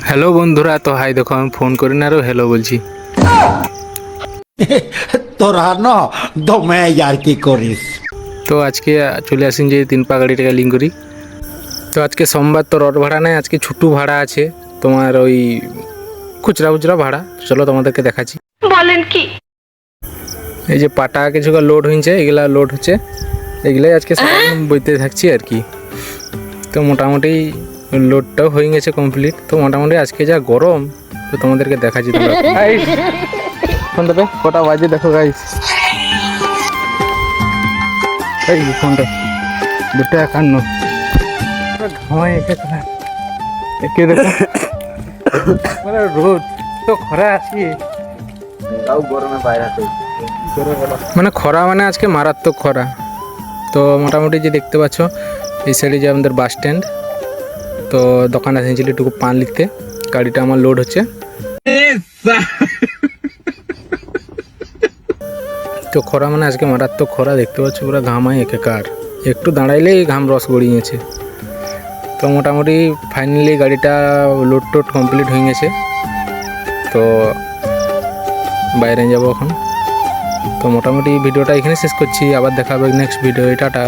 Hello বন্ধুরা, তো high দেখো আমি ফোন করি না আরও হ্যালো বলছি। তোরা না দমে আর কি করিস। তো আজকে চলে আসেন যে 3 পা গাড়িটাকে লিঙ্ক করি। তো আজকে সোমবার, তো রড ভাড়া নেই, আজকে ছুটু ভাড়া আছে তোমার, ওই খুচরা খুচরা ভাড়া। চলো তোমাদেরকে দেখাচ্ছি। বলেন কি? এই যে পাটা কিছু লোড হয়েছে, এগুলা লোড হচ্ছে, এগুলাই আজকে সারাদিন বইতে থাকছি আর কি। তো মোটামুটি লোডটাও হয়ে গেছে কমপ্লিট। তো মোটামুটি আজকে যা গরম, তো তোমাদেরকে দেখাচ্ছি। তোমরা ফোন দেবে কটা বাজে দেখো গাইস, এই ফোনটা 2:51 ঘামাই একে দেখো। মানে রোদ তো খরা আছি, গরমে বাইরে মানে খরা, মানে আজকে মারাত্মক খরা। তো মোটামুটি যে দেখতে পাচ্ছ এই সাইডে যে আমাদের বাস স্ট্যান্ড, তো দোকান আসেছিল একটু পান লিখতে, গাড়িটা আমার লোড হচ্ছে। তো খরা মানে আজকে মারাত্মক খরা, দেখতে পাচ্ছ পুরো ঘামাই একাকার, একটু দাঁড়াইলেই ঘাম রস গড়িয়েছে। তো মোটামুটি ফাইনালি গাড়িটা লোড টোড কমপ্লিট হয়ে গেছে। তো বাইরে যাব এখন। তো মোটামুটি ভিডিওটা এখানে শেষ করছি, আবার দেখা হবে নেক্সট ভিডিও। টাটা।